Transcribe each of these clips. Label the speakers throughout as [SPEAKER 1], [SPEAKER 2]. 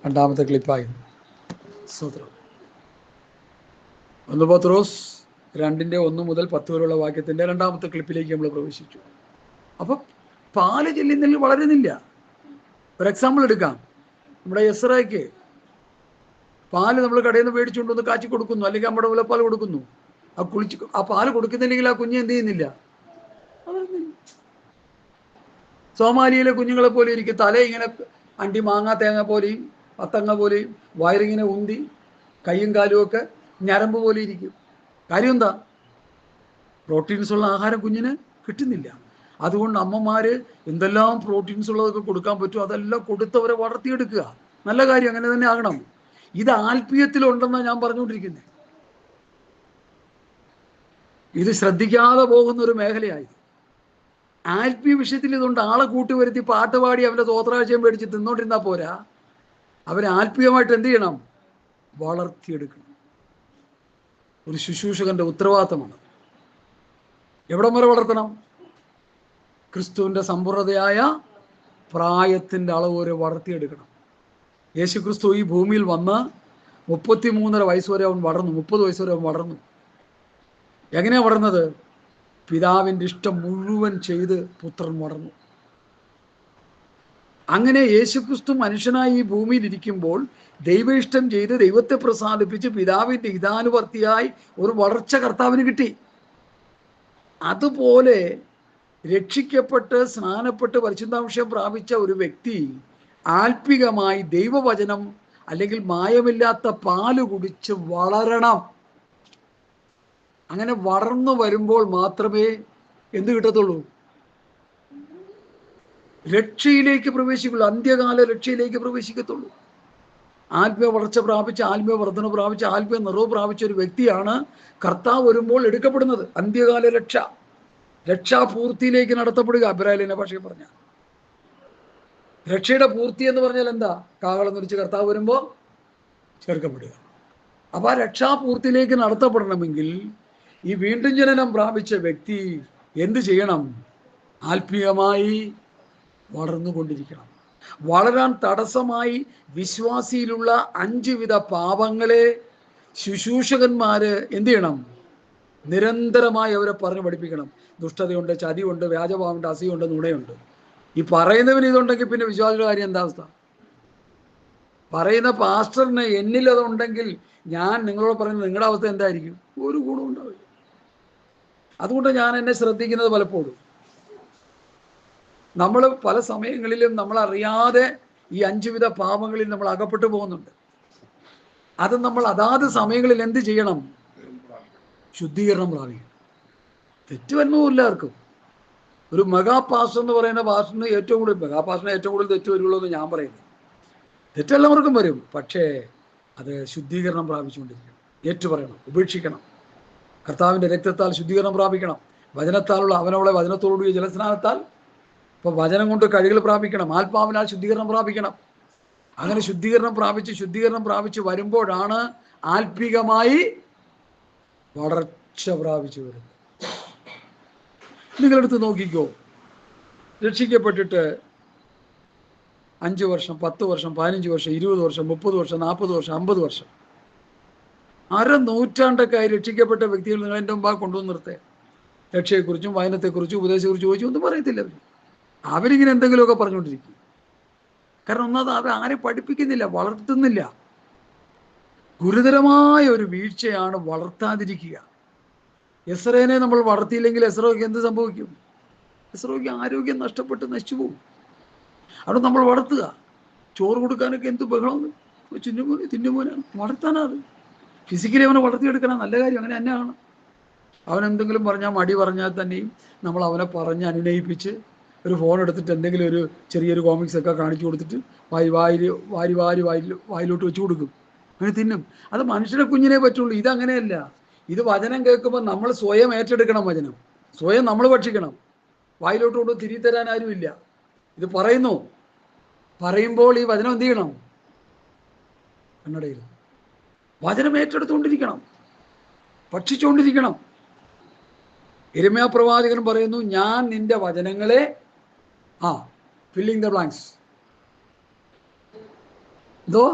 [SPEAKER 1] രണ്ടാമത്തെ ക്ലിപ്പായിരുന്നു. സ്തോത്രം. 1 പത്രോസ് 2:1 മുതൽ 10 വരെയുള്ള വാക്യത്തിൻ്റെ രണ്ടാമത്തെ ക്ലിപ്പിലേക്ക് നമ്മൾ പ്രവേശിച്ചു. അപ്പം പാല് ചെല്ലുന്നില്ല, വളരുന്നില്ല. ഒരു എക്സാമ്പിൾ എടുക്കാം. നമ്മുടെ എസ്രയ്ക്ക് പാല് നമ്മൾ കടയിൽ നിന്ന് മേടിച്ചുകൊണ്ടൊന്ന് കാച്ചി കൊടുക്കുന്നു, അല്ലെങ്കിൽ നമ്മുടെ മുലപ്പാൽ കൊടുക്കുന്നു. ആ പാല് കൊടുക്കുന്നില്ലെങ്കിൽ ആ കുഞ്ഞ് എന്ത് ചെയ്യുന്നില്ല? സോമാലിയിലെ കുഞ്ഞുങ്ങളെ പോലെ ഇരിക്കും. തല ഇങ്ങനെ അണ്ടി മാങ്ങാ തേങ്ങ പോലെയും പത്തങ്ങ പോലെയും, വയറിങ്ങനെ ഉന്തി, കൈയും കാലും ഒക്കെ ഞരമ്പ് പോലെ ഇരിക്കും. കാര്യം എന്താ? പ്രോട്ടീൻസ് ഉള്ള ആഹാരം കുഞ്ഞിന് കിട്ടുന്നില്ല. അതുകൊണ്ട് അമ്മമാര് എന്തെല്ലാം പ്രോട്ടീൻസ് ഉള്ളതൊക്കെ കൊടുക്കാൻ പറ്റും അതെല്ലാം കൊടുത്തവരെ വളർത്തിയെടുക്കുക. നല്ല കാര്യം, അങ്ങനെ തന്നെ ആകണം. ഇത് ആത്മീയത്തിലുണ്ടെന്നാണ് ഞാൻ പറഞ്ഞുകൊണ്ടിരിക്കുന്നത്. ഇത് ശ്രദ്ധിക്കാതെ പോകുന്ന ഒരു മേഖലയായി. ആത്മീയ വിഷയത്തിൽ ഇതുകൊണ്ട് ആളെ കൂട്ടി വരുത്തി പാട്ടുപാടി അവൻ്റെ തോത്രാശയം മേടിച്ച് തിന്നോണ്ടിരുന്നാൽ പോരാ. അവരെ ആത്മീയമായിട്ട് എന്ത് ചെയ്യണം? വളർത്തിയെടുക്കണം. ഒരു ശുശ്രൂഷകന്റെ ഉത്തരവാദിത്തമാണ്. എവിടം വരെ വളർത്തണം? ക്രിസ്തുവിൻ്റെ സമ്പൂർണതയായ പ്രായത്തിൻ്റെ അളവ് വരെ വളർത്തിയെടുക്കണം. യേശു ക്രിസ്തു ഈ ഭൂമിയിൽ വന്ന് 33.5 വയസ്സ് വരെ അവൻ വളർന്നു. 30 വയസ്സ് വരെ അവൻ വളർന്നു. എങ്ങനെയാണ് വളർന്നത്? പിതാവിൻ്റെ ഇഷ്ടം മുഴുവൻ ചെയ്ത് പുത്രൻ വളർന്നു. അങ്ങനെ യേശുക്രിസ്തു മനുഷ്യനായി ഈ ഭൂമിയിൽ ഇരിക്കുമ്പോൾ ദൈവ ഇഷ്ടം ചെയ്ത് ദൈവത്തെ പ്രസാദിപ്പിച്ച് പിതാവിൻ്റെ ഹിതാനുവർത്തിയായി ഒരു വളർച്ച കർത്താവിന് കിട്ടി. അതുപോലെ രക്ഷിക്കപ്പെട്ട് സ്നാനപ്പെട്ട് പരിശുദ്ധാംശം പ്രാപിച്ച ഒരു വ്യക്തി ആത്മികമായി ദൈവവചനം അല്ലെങ്കിൽ മായമില്ലാത്ത പാല് കുടിച്ച് വളരണം. അങ്ങനെ വളർന്നു വരുമ്പോൾ മാത്രമേ എന്ത് കിട്ടത്തുള്ളൂ? രക്ഷയിലേക്ക് പ്രവേശിക്കുള്ളൂ. അന്ത്യകാല രക്ഷയിലേക്ക് പ്രവേശിക്കത്തുള്ളൂ. ആത്മീയ വളർച്ച പ്രാപിച്ച്, ആത്മീയ വർധന പ്രാപിച്ച്, ആത്മീയ നിറവ് പ്രാപിച്ച ഒരു വ്യക്തിയാണ് കർത്താവ് വരുമ്പോൾ എടുക്കപ്പെടുന്നത്. അന്ത്യകാല രക്ഷ, രക്ഷാപൂർത്തിയിലേക്ക് നടത്തപ്പെടുക. അബ്രാഹിലിന്റെ ഭാഷയിൽ പറഞ്ഞ രക്ഷയുടെ പൂർത്തി എന്ന് പറഞ്ഞാൽ എന്താ? കാഹളം നുരിച്ച് കർത്താവ് വരുമ്പോൾ ചേർക്കപ്പെടുക. അപ്പൊ ആ രക്ഷാപൂർത്തിയിലേക്ക് നടത്തപ്പെടണമെങ്കിൽ ഈ വീണ്ടും ജനനം പ്രാപിച്ച വ്യക്തി എന്ത് ചെയ്യണം? ആത്മീയമായി വളർന്നുകൊണ്ടിരിക്കണം. വളരാൻ തടസ്സമായി വിശ്വാസിയിലുള്ള 5 വിധ പാപങ്ങളെ ശുശ്രൂഷകന്മാര് എന്ത് ചെയ്യണം? നിരന്തരമായി അവരെ പറഞ്ഞു പഠിപ്പിക്കണം. ദുഷ്ടതയുണ്ട്, ചതിയുണ്ട്, വ്യാജഭാവമുണ്ട്, അസൂയുണ്ട്, നുണയുണ്ട്. ഈ പറയുന്നവന് ഇതുണ്ടെങ്കിൽ പിന്നെ വിശ്വാസിയുടെ കാര്യം എന്താ അവസ്ഥ? പറയുന്ന പാസ്റ്ററിന് എന്നിൽ അതുണ്ടെങ്കിൽ ഞാൻ നിങ്ങളോട് പറയുന്നത് നിങ്ങളുടെ അവസ്ഥ എന്തായിരിക്കും? ഒരു ഗുണം ഉണ്ടാവില്ല. അതുകൊണ്ട് ഞാൻ എന്നെ ശ്രദ്ധിക്കുന്നത് പലപ്പോഴും നമ്മൾ പല സമയങ്ങളിലും നമ്മളറിയാതെ ഈ 5 വിധ പാപങ്ങളിൽ നമ്മൾ അകപ്പെട്ടു പോകുന്നുണ്ട്. അത് നമ്മൾ അതാത് സമയങ്ങളിൽ എന്ത് ചെയ്യണം? ശുദ്ധീകരണം പ്രാപിക്കണം. തെറ്റ് വരുന്നതും എല്ലാവർക്കും. ഒരു മെഗാ പാസ്റ്റർ എന്ന് പറയുന്ന പാസ്റ്ററിന് ഏറ്റവും കൂടുതൽ തെറ്റ് വരുള്ളൂ എന്ന് ഞാൻ പറയുന്നു. തെറ്റെല്ലാവർക്കും വരും. പക്ഷേ അത് ശുദ്ധീകരണം പ്രാപിച്ചുകൊണ്ടിരിക്കണം. ഏറ്റുപറയണം, ഉപേക്ഷിക്കണം. കർത്താവിൻ്റെ രക്തത്താൽ ശുദ്ധീകരണം പ്രാപിക്കണം. വചനത്താലുള്ള അവനവളെ വചനത്തോടുകൂടിയ ജലസ്നാനത്താൽ ഇപ്പൊ വചനം കൊണ്ട് കഴുകൽ പ്രാപിക്കണം. ആത്മാവിനാൽ ശുദ്ധീകരണം പ്രാപിക്കണം. അങ്ങനെ ശുദ്ധീകരണം പ്രാപിച്ച് വരുമ്പോഴാണ് ആത്മീകമായി വളർച്ച പ്രാപിച്ചു വരുന്നത്. നിങ്ങളെടുത്ത് നോക്കിക്കോ, രക്ഷിക്കപ്പെട്ടിട്ട് 5 വർഷം, 10 വർഷം, 15 വർഷം, 20 വർഷം, 30 വർഷം, 40 വർഷം, 50 വർഷം, നൂറ്റാണ്ടൊക്കെയായി രക്ഷിക്കപ്പെട്ട വ്യക്തികൾ നിങ്ങൾ എൻ്റെ മുമ്പാകെ കൊണ്ടുവന്ന് നിർത്തേ. രക്ഷയെക്കുറിച്ചും വചനത്തെക്കുറിച്ചും ഉപദേശത്തെക്കുറിച്ചും ചോദിച്ചു ഒന്നും പറയത്തില്ല. അവരിങ്ങനെ എന്തെങ്കിലുമൊക്കെ പറഞ്ഞുകൊണ്ടിരിക്കും. കാരണം ഒന്നാമത് അവർ ആരെയും പഠിപ്പിക്കുന്നില്ല, വളർത്തുന്നില്ല. ഗുരുതരമായ ഒരു വീഴ്ചയാണ് വളർത്താതിരിക്കുക. എസ്രേനെ നമ്മൾ വളർത്തിയില്ലെങ്കിൽ എസ്രോയ്ക്ക് എന്ത് സംഭവിക്കും? എസ്രോയ്ക്ക് ആരോഗ്യം നഷ്ടപ്പെട്ട് നശിച്ചു പോകും. അവിടെ നമ്മൾ വളർത്തുക. ചോറ് കൊടുക്കാനൊക്കെ എന്ത് ബഹളം! തിന്നുമോനാണ് വളർത്താനാ. അത് ഫിസിക്കലി അവനെ വളർത്തിയെടുക്കണം. നല്ല കാര്യം, അങ്ങനെ തന്നെയാണ്. അവനെന്തെങ്കിലും പറഞ്ഞാൽ, മടി പറഞ്ഞാൽ തന്നെയും നമ്മൾ അവനെ പറഞ്ഞ് അനുനയിപ്പിച്ച് ഒരു ഫോൺ എടുത്തിട്ട് എന്തെങ്കിലും ഒരു ചെറിയൊരു കോമിക്സ് ഒക്കെ കാണിച്ചു കൊടുത്തിട്ട് വായിലോട്ട് വെച്ച് കൊടുക്കും. അങ്ങനെ തിന്നും. അത് മനുഷ്യരെ കുഞ്ഞിനെ പറ്റുള്ളൂ. ഇതങ്ങനെയല്ല. ഇത് വചനം കേൾക്കുമ്പോൾ നമ്മൾ സ്വയം ഏറ്റെടുക്കണം. വചനം സ്വയം നമ്മൾ ഭക്ഷിക്കണം. വായിലോട്ട് കൊണ്ട് തിരികെ തരാൻ ആരുമില്ല. ഇത് പറയുമ്പോൾ ഈ വചനം എന്ത് ചെയ്യണം? കണ്ണടയിൽ വചനം ഏറ്റെടുത്തുകൊണ്ടിരിക്കണം, ഭക്ഷിച്ചുകൊണ്ടിരിക്കണം. യിരെമ്യാ പ്രവാചകൻ പറയുന്നു, ഞാൻ നിന്റെ വചനങ്ങളെ ഫില്ലിംഗ് ദ ബ്ലാങ്ക്സ്, എന്തോ?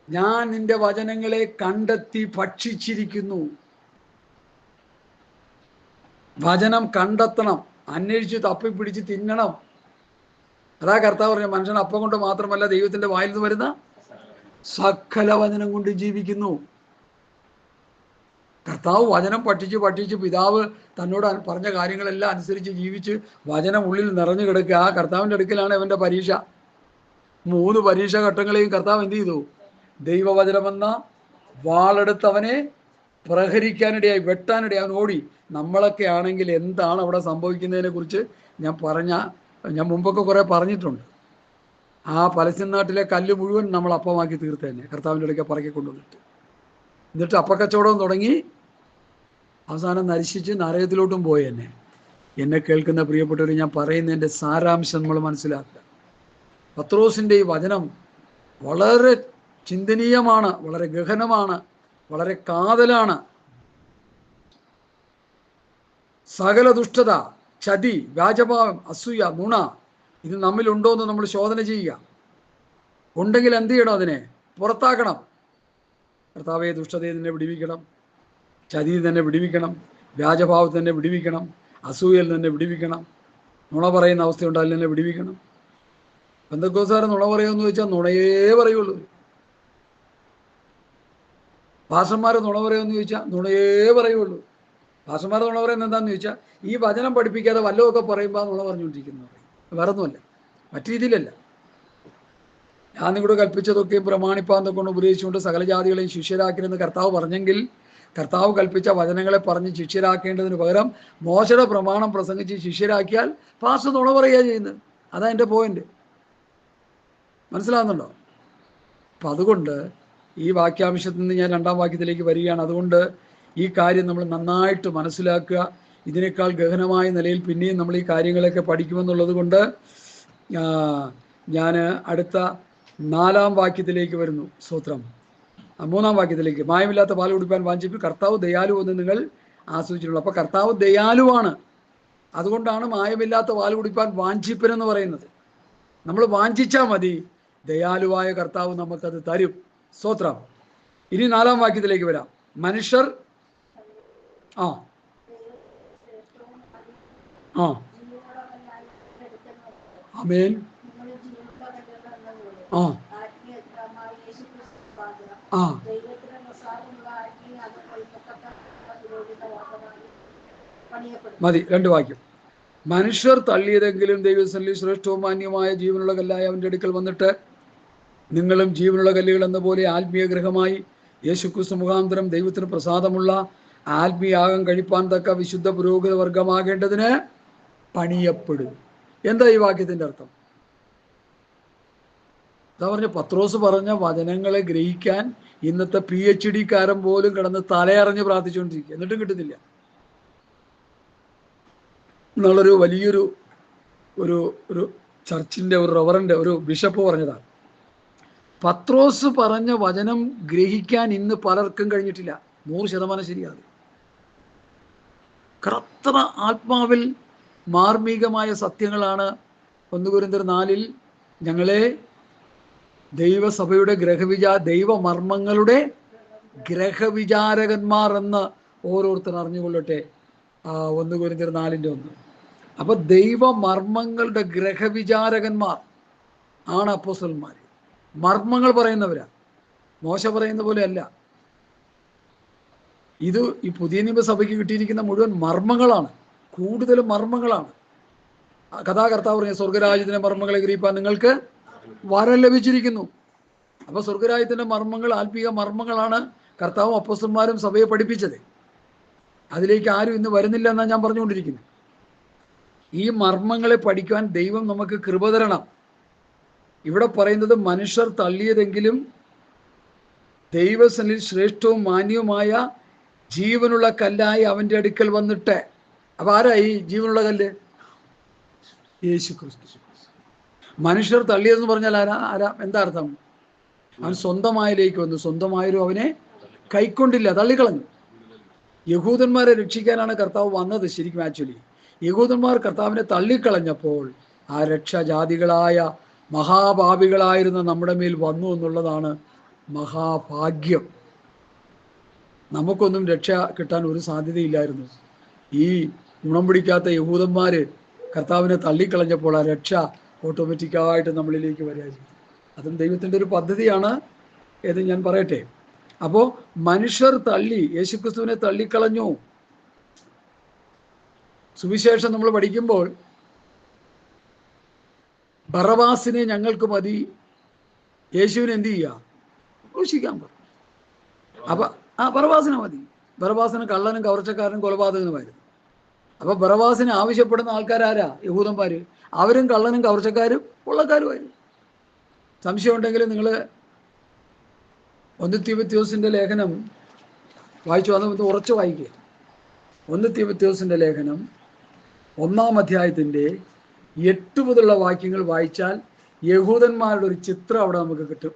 [SPEAKER 1] ഞാൻ നിന്റെ വചനങ്ങളെ കണ്ടെത്തി ഭക്ഷിച്ചിരിക്കുന്നു. വചനം കണ്ടെത്തണം, അന്വേഷിച്ച് തപ്പിപ്പിടിച്ച് തിന്നണം. അതാ കർത്താവ് പറഞ്ഞ, മനുഷ്യൻ അപ്പം കൊണ്ട് മാത്രമല്ല ദൈവത്തിന്റെ വായിൽ നിന്ന് വരുന്ന സകല വചനം കൊണ്ട് ജീവിക്കുന്നു. കർത്താവ് വചനം പഠിച്ച് പിതാവ് തന്നോട് പറഞ്ഞ കാര്യങ്ങളെല്ലാം അനുസരിച്ച് ജീവിച്ച് വചനം ഉള്ളിൽ നിറഞ്ഞു കിടക്കുക. ആ കർത്താവിൻ്റെ അടുക്കലാണ് അവൻ്റെ പരീക്ഷ. 3 പരീക്ഷാ ഘട്ടങ്ങളെയും കർത്താവ് എന്ത് ചെയ്തു? ദൈവവചനമെന്ന വാളെടുത്ത് അവനെ പ്രഹരിക്കാനിടയായി, വെട്ടാനിടയായി. അവൻ ഓടി. നമ്മളൊക്കെ ആണെങ്കിൽ എന്താണ് അവിടെ സംഭവിക്കുന്നതിനെ കുറിച്ച് ഞാൻ മുമ്പൊക്കെ കുറെ പറഞ്ഞിട്ടുണ്ട്. ആ പലസ്തീൻ നാട്ടിലെ കല്ല് മുഴുവൻ നമ്മൾ അപ്പമാക്കി തീർത്ത് തന്നെ കർത്താവിൻ്റെ ഇടയ്ക്ക് പറക്കി കൊണ്ടുവന്നിട്ട്, എന്നിട്ട് അപ്പക്കച്ചവടം തുടങ്ങി അവസാനം നശിച്ച് നരകത്തിലോട്ടും പോയി തന്നെ. എന്നെ കേൾക്കുന്ന പ്രിയപ്പെട്ടവർ, ഞാൻ പറയുന്നതിൻ്റെ സാരാംശം നമ്മൾ മനസ്സിലാക്കുക. പത്രോസിൻ്റെ ഈ വചനം വളരെ ചിന്തനീയമാണ്, വളരെ ഗഹനമാണ്, വളരെ കാതലാണ്. സകല ദുഷ്ടത, ചതി, വ്യാജഭാവം, അസൂയ, നുണ ഇത് നമ്മിലുണ്ടോ എന്ന് നമ്മൾ ശോധന ചെയ്യുക. ഉണ്ടെങ്കിൽ എന്ത് ചെയ്യണം? അതിനെ പുറത്താക്കണം. കർത്താവേ, ദുഷ്ടതയെ തന്നെ വിടിവിക്കണം, ചതിയിൽ തന്നെ വിടിവിക്കണം, വ്യാജഭാവത്തിൽ തന്നെ വിടിവിക്കണം, അസൂയയിൽ തന്നെ വിടിവിക്കണം, നുണ പറയുന്ന അവസ്ഥയുണ്ട്, അതിൽ തന്നെ വിടിവിക്കണം. പെന്തക്കോസ്തുകാർ നുണ പറയുമെന്ന് ചോദിച്ചാൽ നുണയേ പറയുള്ളൂ. പാസ്റ്റർമാർ നുണ പറയുമെന്ന് ചോദിച്ചാൽ നുണയേ പറയുള്ളൂ. പാസ്റ്റർമാർ നുണ പറയുന്നത് എന്താണെന്ന് ചോദിച്ചാൽ ഈ വചനം പഠിപ്പിക്കാതെ വല്ലതൊക്കെ പറയുമ്പോൾ നുണ പറഞ്ഞുകൊണ്ടിരിക്കുന്നു പറയും. വേറെ ഒന്നുമല്ല, മറ്റു രീതിയിലല്ല. ഞാൻ നിങ്ങളോട് കൽപ്പിച്ചതൊക്കെയും പ്രമാണിപ്പാൻ കൊണ്ട് ഉപദേശിച്ചുകൊണ്ട് സകല ജാതികളെയും ശിഷ്യരാക്കരുതെന്ന് കർത്താവ് പറഞ്ഞെങ്കിൽ, കർത്താവ് കൽപ്പിച്ച വചനങ്ങളെ പറഞ്ഞ് ശിഷ്യരാക്കേണ്ടതിന് പകരം മോശയുടെ പ്രമാണം പ്രസംഗിച്ച് ശിഷ്യരാക്കിയാൽ പാസ്റ്റർ നുണ പറയുക ചെയ്യുന്നത്. അതാ എൻ്റെ പോയിന്റ്. മനസ്സിലാകുന്നുണ്ടോ? അപ്പം അതുകൊണ്ട് ഈ വാക്യാംശത്തിൽ നിന്ന് ഞാൻ 2-ാം വാക്യത്തിലേക്ക് വരികയാണ്. അതുകൊണ്ട് ഈ കാര്യം നമ്മൾ നന്നായിട്ട് മനസ്സിലാക്കുക. ഇതിനേക്കാൾ ഗഹനമായ നിലയിൽ പിന്നെയും നമ്മൾ ഈ കാര്യങ്ങളൊക്കെ പഠിക്കുമെന്നുള്ളത് കൊണ്ട് ഞാൻ അടുത്ത 4-ാം വാക്യത്തിലേക്ക് വരുന്നു. സ്തോത്രം. 3-ാം വാക്യത്തിലേക്ക്, മായമില്ലാത്ത പാൽ കുടിപ്പാൻ വാഞ്ചിപ്പിൻ, കർത്താവ് ദയാലു എന്ന് നിങ്ങൾ ആസ്വദിച്ചിട്ടുള്ളൂ. അപ്പോൾ കർത്താവ് ദയാലുവാണ്. അതുകൊണ്ടാണ് മായമില്ലാത്ത പാൽ കുടിപ്പാൻ വാഞ്ചിപ്പൻ എന്ന് പറയുന്നത്. നമ്മൾ വാഞ്ചിച്ചാൽ മതി, ദയാലുവായ കർത്താവ് നമുക്കത് തരും. സ്തോത്രം. ഇനി 4-ാം വാക്യത്തിലേക്ക് വരാം. മനുഷ്യർ ആമേൻ. മതി, 2 വാക്യം. മനുഷ്യർ തള്ളിയതെങ്കിലും ദൈവസന്നിധിയിൽ ശ്രേഷ്ഠവും മാന്യമായ ജീവനുള്ള കല്ലായ അവൻ്റെ അടുക്കൽ വന്നിട്ട് നിങ്ങളും ജീവനുള്ള കല്ലുകൾ എന്ന പോലെ ആത്മീയ ഗൃഹമായി യേശുക്രിസ്തു മുഖാന്തരം ദൈവത്തിന് പ്രസാദമുള്ള ആത്മീയാഗം കഴിപ്പാൻ തക്ക വിശുദ്ധ പുരോഹിത വർഗമാകേണ്ടതിന് പണിയപ്പെടും. എന്താ ഈ വാക്യത്തിൻ്റെ അർത്ഥം? എന്താ പറഞ്ഞ? പത്രോസ് പറഞ്ഞ വചനങ്ങളെ ഗ്രഹിക്കാൻ ഇന്നത്തെ PhD കാരൻ പോലും കിടന്ന് തലയറിഞ്ഞ് പ്രാർത്ഥിച്ചുകൊണ്ടിരിക്കുക, എന്നിട്ടും കിട്ടുന്നില്ല. എന്നുള്ളൊരു വലിയൊരു ഒരു ചർച്ചിൻ്റെ ഒരു റവറൻ്റെ ഒരു ബിഷപ്പ് പറഞ്ഞതാണ്, പത്രോസ് പറഞ്ഞ വചനം ഗ്രഹിക്കാൻ ഇന്ന് പലർക്കും കഴിഞ്ഞിട്ടില്ല. 100% ശരിയാണ്. കർത്തൃ ആത്മാവിൽ മാർമികമായ സത്യങ്ങളാണ് 1 കൊരിന്ത്യർ 4 ഞങ്ങളെ ദൈവസഭയുടെ ദൈവമർമ്മങ്ങളുടെ ഗ്രഹവിചാരകന്മാർ എന്ന് ഓരോരുത്തർ അറിഞ്ഞുകൊള്ളട്ടെ. 1 കൊരിന്ത്യർ 4:1. അപ്പൊ ദൈവമർമ്മങ്ങളുടെ ഗ്രഹവിചാരകന്മാർ ആണ് അപ്പോസ്തലന്മാർ. മർമ്മങ്ങൾ പറയുന്നവരാ, മോശ പറയുന്ന പോലെ അല്ല. ഇത് ഈ പുതിയ നിയമസഭയ്ക്ക് കിട്ടിയിരിക്കുന്ന മുഴുവൻ മർമ്മങ്ങളാണ്, കൂടുതലും മർമ്മങ്ങളാണ്. കഥാകർത്താവ് പറഞ്ഞ സ്വർഗരാജ്യത്തിന്റെ മർമ്മങ്ങളെ ഗ്രഹിപ്പാൻ നിങ്ങൾക്ക് വരം ലഭിച്ചിരിക്കുന്നു. അപ്പൊ സ്വർഗരാജ്യത്തിന്റെ മർമ്മങ്ങൾ ആത്മീക മർമ്മങ്ങളാണ് കർത്താവും അപ്പോസ്തലന്മാരും സഭയെ പഠിപ്പിച്ചത്. അതിലേക്ക് ആരും ഇന്ന് വരുന്നില്ല എന്നാണ് ഞാൻ പറഞ്ഞുകൊണ്ടിരിക്കുന്നത്. ഈ മർമ്മങ്ങളെ പഠിക്കുവാൻ ദൈവം നമുക്ക് കൃപ തരണം. ഇവിടെ പറയുന്നത് മനുഷ്യർ തള്ളിയതെങ്കിലും ദൈവസന്നിധിയിൽ ശ്രേഷ്ഠവും മാന്യവുമായ ജീവനുള്ള കല്ലായി അവൻ്റെ അടുക്കൽ വന്നിട്ട്. അപ്പൊ ആരായി ജീവനുള്ള കല്ല്? യേശു ക്രിസ്തു. മനുഷ്യർ തള്ളിയതെന്ന് പറഞ്ഞാൽ ആരാ? എന്താ അർത്ഥം? അവൻ സ്വന്തമായിലേക്ക് വന്നു, സ്വന്തമായൊരു അവനെ കൈക്കൊണ്ടില്ല, തള്ളിക്കളഞ്ഞു. യഹൂദന്മാരെ രക്ഷിക്കാനാണ് കർത്താവ് വന്നത്. ശരിക്കും ആക്ച്വലി യഹൂദന്മാർ കർത്താവിനെ തള്ളിക്കളഞ്ഞപ്പോൾ ആ രക്ഷ ജാതികളായ മഹാപാപികളായിരുന്ന നമ്മുടെ മേൽ വന്നു എന്നുള്ളതാണ് മഹാഭാഗ്യം. നമുക്കൊന്നും രക്ഷ കിട്ടാൻ ഒരു സാധ്യതയില്ലായിരുന്നു. ഈ ഗുണം പിടിക്കാത്ത യഹൂദന്മാര് കർത്താവിനെ തള്ളിക്കളഞ്ഞപ്പോൾ ആ രക്ഷ ഓട്ടോമാറ്റിക്കായിട്ട് നമ്മളിലേക്ക് വരികയായിരുന്നു. അതും ദൈവത്തിൻ്റെ ഒരു പദ്ധതിയാണ് എന്ന് ഞാൻ പറയട്ടെ. അപ്പോൾ മനുഷ്യർ യേശുക്രിസ്തുവിനെ തള്ളിക്കളഞ്ഞു. സുവിശേഷം നമ്മൾ പഠിക്കുമ്പോൾ ബറബാസിനെ ഞങ്ങൾക്ക് മതി, യേശുവിനെ എന്ത് ചെയ്യുക? ക്രൂശിക്കാൻ പറഞ്ഞു. അപ്പൊ ബറബാസിനെ മതി. ബറബാസിന് കള്ളനും കവർച്ചക്കാരനും കൊലപാതകനുമായിരുന്നു. അപ്പൊ ബറബാസിനെ ആവശ്യപ്പെടുന്ന ആൾക്കാരാരാ? യഹൂദന്മാര്. അവരും കള്ളനും കവർച്ചക്കാരും കൊള്ളക്കാരുമായിരുന്നു. സംശയം ഉണ്ടെങ്കിൽ നിങ്ങൾ 1 തീമോഥെയോസിന്റെ ലേഖനം വായിച്ചു വന്ന് ഉറച്ചു വായിക്കുക. 1 തീമോഥെയോസിന്റെ ലേഖനം 1-ാം അധ്യായത്തിന്റെ 8 മുതലുള്ള വാക്യങ്ങൾ വായിച്ചാൽ യഹൂദന്മാരുടെ ഒരു ചിത്രം അവിടെ നമുക്ക് കിട്ടും.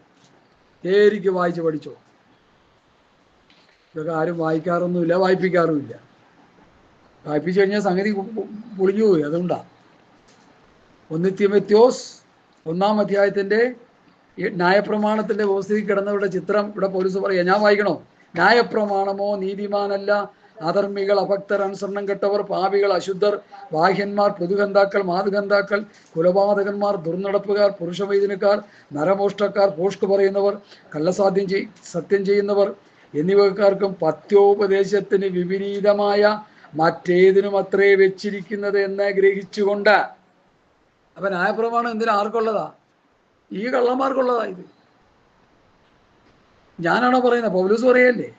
[SPEAKER 1] ശരിക്ക് വായിച്ച് പഠിച്ചോ. ഇതൊക്കെ ആരും വായിക്കാറൊന്നുമില്ല, വായിപ്പിക്കാറുമില്ല. വായിപ്പിച്ചു കഴിഞ്ഞാൽ സംഗതി പൊളിഞ്ഞു പോയി. അതുകൊണ്ടാണ് 1 തീമോഥെയോസ് 1-ാം അധ്യായത്തിന്റെ ന്യായപ്രമാണത്തിന്റെ വ്യവസ്ഥയിൽ കിടന്നവരുടെ ചിത്രം ഇവിടെ പൗലോസ് പറയുക. ഞാൻ വായിക്കണോ? ന്യായപ്രമാണമോ നീതിമാനല്ല, അധർമ്മികൾ, അഭക്തർ, അനുസരണം കെട്ടവർ, പാപികൾ, അശുദ്ധർ, ബാഹ്യന്മാർ, പൊതുഗന്ധാക്കൾ, മാതുഗന്ധാക്കൾ, കുലപാതകന്മാർ, ദുർനടപ്പുകാർ, പുരുഷവൈദിനക്കാർ, നരമോഷ്ടക്കാർ, പോഷ്ക് പറയുന്നവർ, സത്യം ചെയ്യുന്നവർ എന്നിവക്കാർക്കും പത്യോപദേശത്തിന് വിപരീതമായ മറ്റേതിനും അത്രേ വെച്ചിരിക്കുന്നത് എന്ന് ഗ്രഹിച്ചുകൊണ്ട്. അപ്പൊ ന്യായപ്രമാണം എന്തിനാ? ആർക്കുള്ളതാ? ഈ കള്ളന്മാർക്കുള്ളതാ. ഇത് ഞാനാണോ പറയുന്നത്? പൗലോസ് പറയല്ലേ.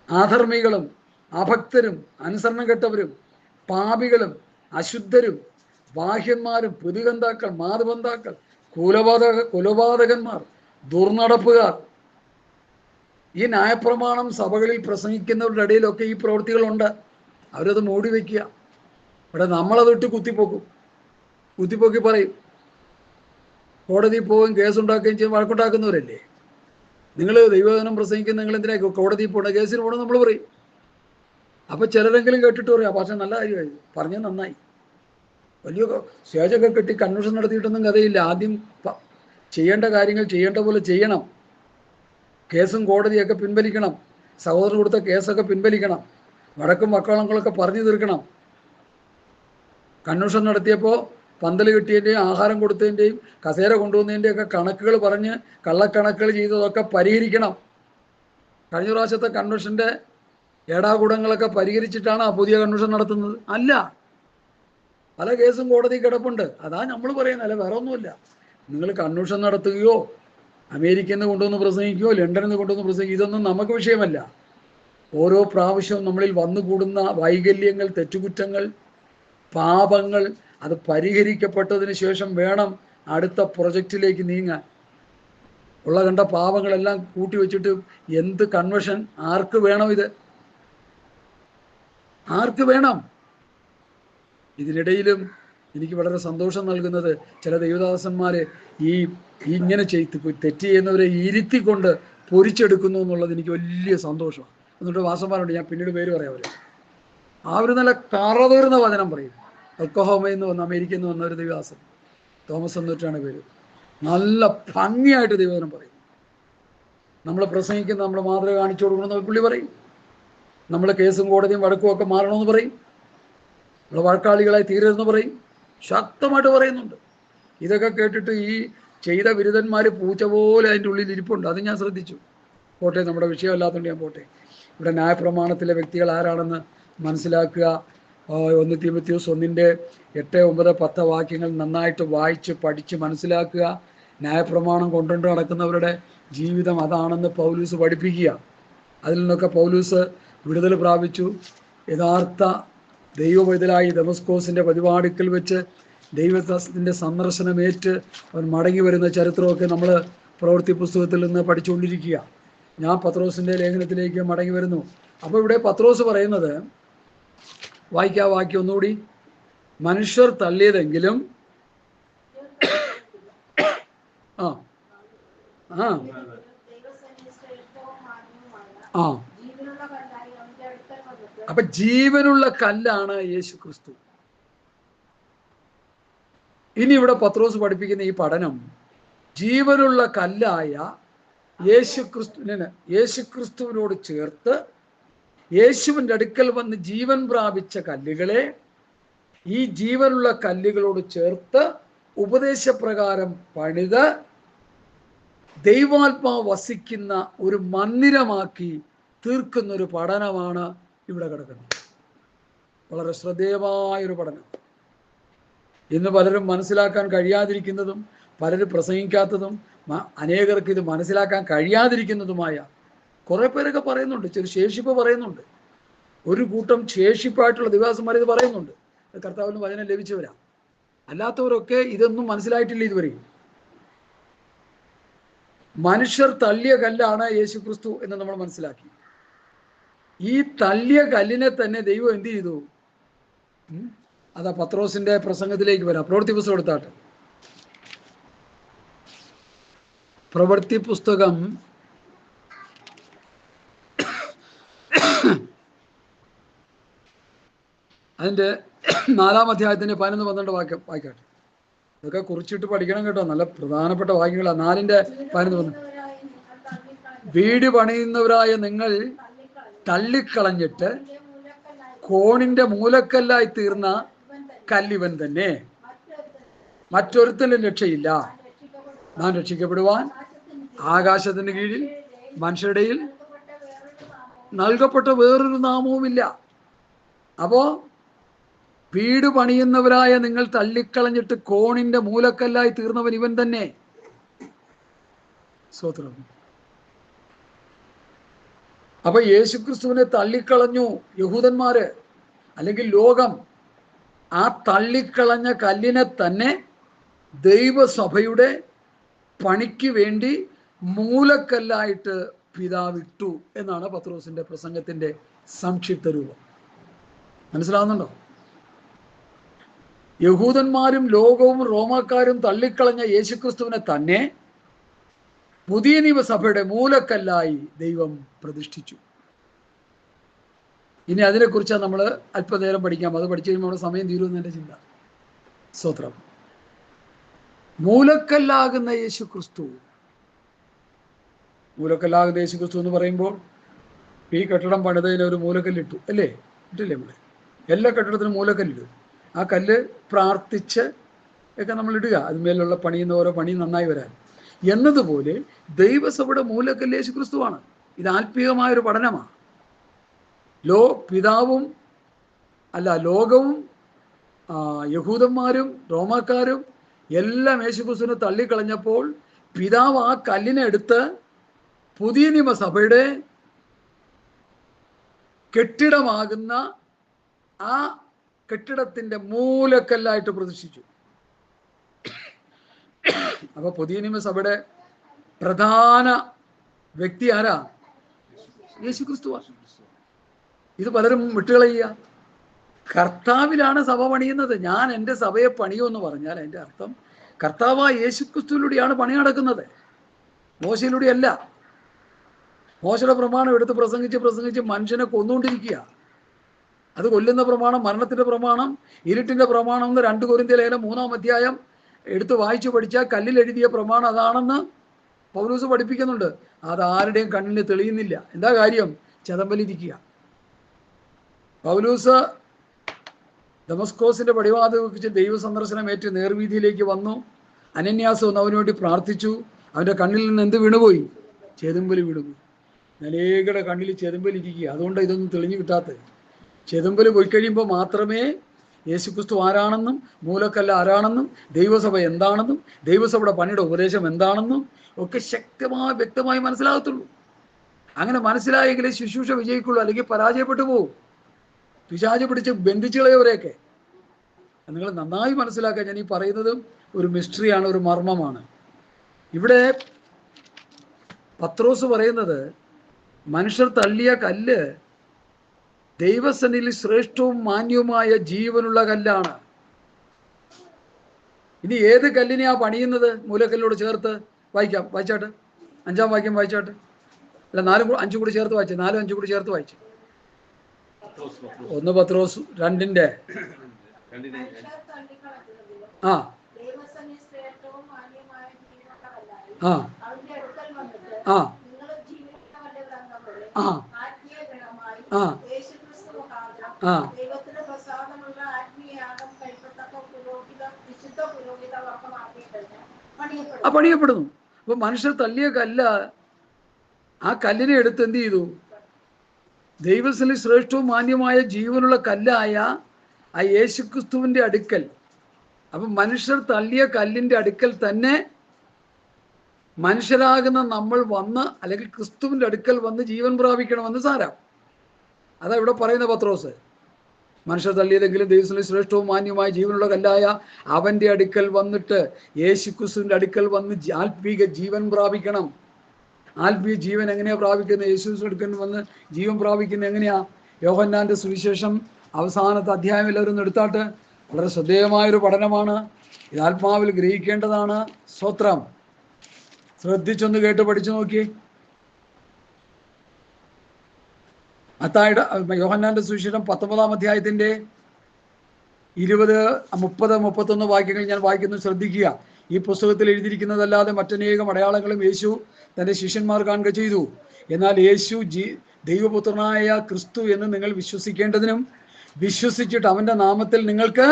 [SPEAKER 1] അധർമ്മികളും അഭക്തരും അനുസരണം കെട്ടവരും പാപികളും അശുദ്ധരും ബാഹ്യന്മാരും പുതുഗന്ധാക്കൾ, മാതുബന്ധാക്കൾ, കുലപാതകന്മാർ, ദുർനടപ്പുകാർ. ഈ ന്യായപ്രമാണം സഭകളിൽ പ്രസംഗിക്കുന്നവരുടെ ഇടയിലൊക്കെ ഈ പ്രവൃത്തികളുണ്ട്. അവരത് മൂടി വയ്ക്കുക. ഇവിടെ നമ്മളതിട്ട് കുത്തിപ്പൊക്കി പറയും. കോടതിയിൽ പോവുകയും കേസുണ്ടാക്കുകയും ചെയ്യും. വഴക്കുണ്ടാക്കുന്നവരല്ലേ നിങ്ങൾ. ദൈവവചനം പ്രസംഗിക്കുന്ന നിങ്ങൾ എന്തിനാ കോടതിയിൽ പോകണം? കേസിന് പോകണം നമ്മൾ പറയും. അപ്പൊ ചിലരെങ്കിലും കേട്ടിട്ട് പറയാം, പക്ഷെ നല്ല കാര്യമായി, പറഞ്ഞത് നന്നായി, വലിയ സ്റ്റേജൊക്കെ കെട്ടി കൺവെൻഷൻ നടത്തിയിട്ടൊന്നും കഥയില്ല. ആദ്യം ചെയ്യേണ്ട കാര്യങ്ങൾ ചെയ്യേണ്ട പോലെ ചെയ്യണം. കേസും കോടതിയൊക്കെ പിൻവലിക്കണം. സഹോദരൻ കൊടുത്ത കേസൊക്കെ പിൻവലിക്കണം. വടക്കും വക്കാളങ്ങളൊക്കെ പറഞ്ഞു തീർക്കണം. കൺവെൻഷൻ നടത്തിയപ്പോൾ പന്തൽ കിട്ടിയതിൻ്റെയും ആഹാരം കൊടുത്തതിൻ്റെയും കസേര കൊണ്ടുവന്നതിൻ്റെയും ഒക്കെ കണക്കുകൾ പറഞ്ഞ് കള്ളക്കണക്കുകൾ ചെയ്തതൊക്കെ പരിഹരിക്കണം. കഴിഞ്ഞ പ്രാവശ്യത്തെ കൺവെൻഷൻ്റെ ഏടാകൂടങ്ങളൊക്കെ പരിഹരിച്ചിട്ടാണ് ആ പുതിയ കൺവെൻഷൻ നടത്തുന്നത്. അല്ല, പല കേസും കോടതി കിടപ്പുണ്ട്. അതാ നമ്മൾ പറയുന്നത്, അല്ല വേറെ ഒന്നുമില്ല. നിങ്ങൾ കൺവെൻഷൻ നടത്തുകയോ അമേരിക്കയിൽ നിന്ന് കൊണ്ടുവന്ന് പ്രസംഗിക്കുകയോ ലണ്ടനിൽ നിന്ന് കൊണ്ടുവന്ന് പ്രസംഗിക്കുകയോ ഇതൊന്നും നമുക്ക് വിഷയമല്ല. ഓരോ പ്രാവശ്യവും നമ്മളിൽ വന്നുകൂടുന്ന വൈകല്യങ്ങൾ, തെറ്റുകുറ്റങ്ങൾ, പാപങ്ങൾ, അത് പരിഹരിക്കപ്പെട്ടതിന് ശേഷം വേണം അടുത്ത പ്രൊജക്റ്റിലേക്ക് നീങ്ങാൻ. ഉള്ള കണ്ട പാപങ്ങളെല്ലാം കൂട്ടി വെച്ചിട്ട് എന്ത് കൺവെൻഷൻ? ആർക്ക് വേണം ഇത്? ആർക്ക് വേണം? ഇതിനിടയിലും എനിക്ക് വളരെ സന്തോഷം നൽകുന്നത് ചില ദൈവദാസന്മാരെ ഇങ്ങനെ തെറ്റ് ചെയ്യുന്നവരെ ഇരുത്തിക്കൊണ്ട് പൊരിച്ചെടുക്കുന്നു എന്നുള്ളത് എനിക്ക് വലിയ സന്തോഷമാണ്. എന്നിട്ട് വാസന്മാരുണ്ട്, ഞാൻ പിന്നീട് പേര് പറയാം. അവർ നല്ല കറതീർന്ന വചനം പറയും. ഒക്ലഹോമയിൽ നിന്ന് വന്ന, അമേരിക്കയിൽ നിന്ന് വന്ന ഒരു ദൈവദാസൻ, തോമസ് എന്നിട്ടാണ് പേര്. നല്ല ഭംഗിയായിട്ട് ദൈവവചനം പറയും. നമ്മൾ പ്രസംഗിക്കുന്ന നമ്മൾ മാതൃക കാണിച്ചു കൊടുക്കണമെന്ന് പുള്ളി പറയും. നമ്മൾ കേസും കോടതിയും വഴക്കും ഒക്കെ മാറണമെന്ന് പറയും. നമ്മൾ വഴക്കാളികളായി തീരരുതെന്ന് പറയും. ശക്തമായിട്ട് പറയുന്നുണ്ട്. ഇതൊക്കെ കേട്ടിട്ട് ഈ ചെയ്ത ബിരുദന്മാർ പൂച്ച പോലെ അതിൻ്റെ ഉള്ളിൽ ഇരിപ്പുണ്ട്. അത് ഞാൻ ശ്രദ്ധിച്ചു. പോട്ടെ, നമ്മുടെ വിഷയമല്ലാത്തതുകൊണ്ട് ഞാൻ പോട്ടെ. ഇവിടെ ന്യായപ്രമാണത്തിലെ വ്യക്തികൾ ആരാണെന്ന് മനസ്സിലാക്കുക. 1 തീമോഥെയോസ് 1-ന്റെ 8, 9, 10 വാക്യങ്ങൾ നന്നായിട്ട് വായിച്ച് പഠിച്ച് മനസ്സിലാക്കുക. ന്യായപ്രമാണം കൊണ്ടുകൊണ്ട് നടക്കുന്നവരുടെ ജീവിതം അതാണെന്ന് പൗലൂസ് പഠിപ്പിക്കുക. അതിൽ നിന്നൊക്കെ പൗലൂസ് വിടുതൽ പ്രാപിച്ചു. യഥാർത്ഥ ദൈവവൈതലായി ദമസ്കോസിൻ്റെ പതിവാടുക്കൽ വെച്ച് ദൈവത്തിൻ്റെ സന്ദർശനമേറ്റ് അവൻ മടങ്ങി വരുന്ന ചരിത്രമൊക്കെ നമ്മൾ പ്രവൃത്തി പുസ്തകത്തിൽ നിന്ന് പഠിച്ചുകൊണ്ടിരിക്കുക. ഞാൻ പത്രോസിൻ്റെ ലേഖനത്തിലേക്ക് മടങ്ങി വരുന്നു. അപ്പോൾ ഇവിടെ പത്രോസ് പറയുന്നത്, വായിക്കാ വാക്യം ഒന്നുകൂടി. മനുഷ്യർ തള്ളിയതെങ്കിലും അപ്പൊ ജീവനുള്ള കല്ലാണ് യേശു ക്രിസ്തു. ഇനി ഇവിടെ പത്രോസ് പഠിപ്പിക്കുന്ന ഈ പഠനം ജീവനുള്ള കല്ലായ യേശുക്രിസ്തുവിനോട് ചേർത്ത് യേശുവിൻ്റെ അടുക്കൽ വന്ന് ജീവൻ പ്രാപിച്ച കല്ലുകളെ ഈ ജീവനുള്ള കല്ലുകളോട് ചേർത്ത് ഉപദേശപ്രകാരം പണിത് ദൈവാത്മാവ് വസിക്കുന്ന ഒരു മന്ദിരമാക്കി തീർക്കുന്നൊരു പഠനമാണ് ഇവിടെ കിടക്കുന്നത്. വളരെ ശ്രദ്ധേയമായൊരു പഠനം. ഇന്ന് പലരും മനസ്സിലാക്കാൻ കഴിയാതിരിക്കുന്നതും പലരും പ്രസംഗിക്കാത്തതും അനേകർക്ക് ഇത് മനസ്സിലാക്കാൻ കഴിയാതിരിക്കുന്നതുമായ കുറെ പേരൊക്കെ പറയുന്നുണ്ട്. ചെറു ശേഷിപ്പ് പറയുന്നുണ്ട്. ഒരു കൂട്ടം ശേഷിപ്പായിട്ടുള്ള ദിവസന്മാർ ഇത് പറയുന്നുണ്ട്. കർത്താവിന് വചനം ലഭിച്ചവരാ. അല്ലാത്തവരൊക്കെ ഇതൊന്നും മനസ്സിലായിട്ടില്ല ഇതുവരെയും. മനുഷ്യർ തള്ളിയ കല്ലാണ് യേശുക്രിസ്തു എന്ന് നമ്മൾ മനസ്സിലാക്കി. ഈ തള്ളിയ കല്ലിനെ തന്നെ ദൈവം എന്ത് ചെയ്തു? അതാ പത്രോസിന്റെ പ്രസംഗത്തിലേക്ക് വരാം. പ്രവൃത്തി പുസ്തകം എടുത്താട്ടെ. പ്രവൃത്തി പുസ്തകം അതിൻ്റെ 4-ാം അധ്യായത്തിന്റെ 11-12 വാക്യം വായിക്കാട്ടെ. ഇതൊക്കെ കുറിച്ചിട്ട് പഠിക്കണം കേട്ടോ. നല്ല പ്രധാനപ്പെട്ട വാക്യങ്ങളാണ്. 4-ന്റെ-11. വീട് പണിയുന്നവരായ നിങ്ങൾ തള്ളിക്കളഞ്ഞിട്ട് കോണിന്റെ മൂലക്കല്ലായി തീർന്ന കല്ലിവൻ തന്നെ, മറ്റൊരുത്തനും രക്ഷയില്ല. നാം രക്ഷിക്കപ്പെടുവാൻ ആകാശത്തിന് കീഴിൽ മനുഷ്യരുടെ നൽകപ്പെട്ട വേറൊരു നാമവുമില്ല. അപ്പോ വീട് പണിയുന്നവരായ നിങ്ങൾ തള്ളിക്കളഞ്ഞിട്ട് കോണിന്റെ മൂലക്കല്ലായി തീർന്നവൻ ഇവൻ തന്നെ. സ്തോത്രം. അപ്പൊ യേശുക്രിസ്തുവിനെ തള്ളിക്കളഞ്ഞു യഹൂദന്മാര്, അല്ലെങ്കിൽ ലോകം. ആ തള്ളിക്കളഞ്ഞ കല്ലിനെ തന്നെ ദൈവസഭയുടെ പണിക്ക് വേണ്ടി മൂലക്കല്ലായിട്ട് പിതാവിട്ടു എന്നാണ് പത്രോസിന്റെ പ്രസംഗത്തിന്റെ സംക്ഷിപ്ത രൂപം. മനസ്സിലാവുന്നുണ്ടോ? യഹൂദന്മാരും ലോകവും റോമാക്കാരും തള്ളിക്കളഞ്ഞ യേശുക്രിസ്തുവിനെ തന്നെ പുതിയ നിയമസഭയുടെ മൂലക്കല്ലായി ദൈവം പ്രതിഷ്ഠിച്ചു. ഇനി അതിനെക്കുറിച്ചാണ് നമ്മൾ അല്പനേരം പഠിക്കാം. അത് പഠിച്ചു കഴിയുമ്പോൾ നമ്മുടെ സമയം തീരുമെന്ന് എൻ്റെ ചിന്ത. സ്തോത്രം. മൂലക്കല്ലാകുന്ന യേശുക്രിസ്തു. മൂലക്കല്ലാകുന്ന യേശുക്രിസ്തു എന്ന് പറയുമ്പോൾ ഈ കെട്ടിടം പണിതതിന് ഒരു മൂലക്കല്ലിട്ടു അല്ലേ? ഇട്ടില്ലേ? നമ്മൾ എല്ലാ കെട്ടിടത്തിനും മൂലക്കല്ലിടും. ആ കല്ല് പ്രാർത്ഥിച്ച് ഒക്കെ നമ്മൾ ഇടുക, അതിന്മേലുള്ള പണിയുന്ന ഓരോ പണിയും നന്നായി വരാൻ. എന്നതുപോലെ ദൈവസഭയുടെ മൂലക്കല്ല് യേശുക്രിസ്തുവാണ്. ഇത് ആത്മീയമായൊരു പഠനമാണ്. ലോകവും യഹൂദന്മാരും റോമാക്കാരും എല്ലാം യേശുക്രിസ്തുവിനെ തള്ളിക്കളഞ്ഞപ്പോൾ പിതാവ് ആ കല്ലിനെ എടുത്ത് പുതിയ നിയമസഭയുടെ കെട്ടിടമാകുന്ന ആ കെട്ടിടത്തിന്റെ മൂലക്കല്ലായിട്ട് പ്രതിഷ്ഠിച്ചു. അപ്പൊ പുതിയ നിയമസഭയുടെ പ്രധാന വ്യക്തി ആരാ? യേശുക്രിസ്തുവാണ്. ഇത് പലരും വിട്ടുകളയുക. കർത്താവിലാണ് സഭ പണിയുന്നത്. ഞാൻ എൻ്റെ സഭയെ പണിയുമെന്ന് പറഞ്ഞാൽ അതിൻ്റെ അർത്ഥം കർത്താവായ യേശുക്രിസ്തുവിലൂടെയാണ് പണി നടക്കുന്നത്, മോശയിലൂടെയല്ല. മോശയുടെ പ്രമാണം എടുത്ത് പ്രസംഗിച്ച് മനുഷ്യനെ കൊന്നുകൊണ്ടിരിക്കുക. അത് കൊല്ലുന്ന പ്രമാണം, മരണത്തിന്റെ പ്രമാണം, ഇരുട്ടിന്റെ പ്രമാണം എന്ന് 2 കൊരിന്ത്യർ ലേഖനം 3-ാം അധ്യായം എടുത്ത് വായിച്ചു പഠിച്ചാൽ കല്ലിൽ എഴുതിയ പ്രമാണം അതാണെന്ന് പൗലോസ് പഠിപ്പിക്കുന്നുണ്ട്. അത് ആരുടെയും കണ്ണിന് തെളിയുന്നില്ല. എന്താ കാര്യം? ചെതമ്പലിരിക്കുക. പൗലോസ് ദമസ്കോസിന്റെ പടിവാതിൽ വെച്ച് ദൈവ സന്ദർശനം ഏറ്റ് നേർവീതിയിലേക്ക് വന്നു. അനന്യാസ് വന്ന് അവന് വേണ്ടി പ്രാർത്ഥിച്ചു. അവന്റെ കണ്ണിൽ നിന്ന് എന്ത് വീണുപോയി? ചെതുമ്പല് വീണുപോയി. അനേകരുടെ കണ്ണിൽ ചെതുമ്പലിരിക്കുക. അതുകൊണ്ട് ഇതൊന്നും തെളിഞ്ഞു കിട്ടാത്തത്. ചെതുമ്പല് പോയി കഴിയുമ്പോൾ മാത്രമേ യേശുക്രിസ്തു ആരാണെന്നും മൂലക്കല്ല ആരാണെന്നും ദൈവസഭ എന്താണെന്നും ദൈവസഭയുടെ പണിയുടെ ഉപദേശം എന്താണെന്നും ഒക്കെ വ്യക്തമായി മനസ്സിലാകത്തുള്ളൂ. അങ്ങനെ മനസ്സിലായെങ്കിലേ ശുശ്രൂഷ വിജയിക്കുള്ളൂ, അല്ലെങ്കിൽ പരാജയപ്പെട്ടു പോകും. പിശാച് പിടിച്ച് ബന്ധിച്ചു കളയവരെയൊക്കെ നിങ്ങൾ നന്നായി മനസ്സിലാക്കാൻ ഞാൻ ഈ പറയുന്നതും ഒരു മിസ്റ്ററിയാണ്, ഒരു മർമ്മമാണ്. ഇവിടെ പത്രോസ് പറയുന്നത് മനുഷ്യർ തള്ളിയ കല്ല് ദൈവസന്നിധിയിൽ ശ്രേഷ്ഠവും മാന്യവുമായ ജീവനുള്ള കല്ലാണ്. ഇനി ഏത് കല്ലിനെയാ പണിയുന്നത്? മൂലക്കല്ലിനോട് ചേർത്ത് വായിച്ചാട്ടെ. 5-ാം വാക്യം വായിച്ചാട്ടെ. അല്ല, 4, 5 കൂടി ചേർത്ത് വായിച്ചു. 4, 5 കൂടി ചേർത്ത് വായിച്ചു. 1 പത്രോസ് 2-ന്റെ ആ ആ ആ ആ ആ പണിയപ്പെടുന്നു. അപ്പൊ മനുഷ്യർ തള്ളിയ കല്ല, ആ കല്ലിനെ എടുത്ത് എന്ത് ചെയ്തു? ദൈവത്തിന് ശ്രേഷ്ഠവും മാന്യമായ ജീവനുള്ള കല്ലായ ആ യേശുക്രിസ്തുവിന്റെ അടുക്കൽ. അപ്പൊ മനുഷ്യർ തള്ളിയ കല്ലിന്റെ അടുക്കൽ തന്നെ മനുഷ്യരാകുന്ന നമ്മൾ വന്ന്, അല്ലെങ്കിൽ ക്രിസ്തുവിന്റെ അടുക്കൽ വന്ന് ജീവൻ പ്രാപിക്കണമെന്ന് സാരം. അതാ ഇവിടെ പറയുന്ന പത്രോസ്. മനുഷ്യർ തള്ളിയതെങ്കിലും ദൈവത്തിന് ശ്രേഷ്ഠവും മാന്യമായ ജീവനുള്ള കല്ലായ അവന്റെ അടുക്കൽ വന്നിട്ട് യേശുക്രിസ്തുവിന്റെ അടുക്കൽ വന്ന് ആത്മീക ജീവൻ പ്രാപിക്കണം. ആത്മീയ ജീവൻ എങ്ങനെയാ പ്രാപിക്കുന്നത്? യേശുക്രിസ്തു അടുക്കൽ വന്ന് ജീവൻ പ്രാപിക്കുന്നത് എങ്ങനെയാ? യോഹന്നാന്റെ സുവിശേഷം അവസാനത്തെ അധ്യായം എല്ലാവരും എടുത്താട്ട്. വളരെ ശ്രദ്ധേയമായൊരു പഠനമാണ്. ഇത് ആത്മാവിൽ ഗ്രഹിക്കേണ്ടതാണ്. സ്തോത്രം. ശ്രദ്ധിച്ചൊന്ന് കേട്ട് പഠിച്ചു നോക്കി. മത്തായിയുടെ യോഹന്നാന്റെ സുവിശേഷം 19-ാം അധ്യായത്തിന്റെ 20, 30, 31 വാക്യങ്ങൾ ഞാൻ വായിക്കുന്നു, ശ്രദ്ധിക്കുക. ഈ പുസ്തകത്തിൽ എഴുതിയിരിക്കുന്നതല്ലാതെ മറ്റനേകം അടയാളങ്ങളും യേശു തന്റെ ശിഷ്യന്മാർ കാണുക ചെയ്തു. എന്നാൽ യേശു ദൈവപുത്രനായ ക്രിസ്തു എന്ന് നിങ്ങൾ വിശ്വസിക്കേണ്ടതിനും വിശ്വസിച്ചിട്ട് അവന്റെ നാമത്തിൽ നിങ്ങൾക്ക്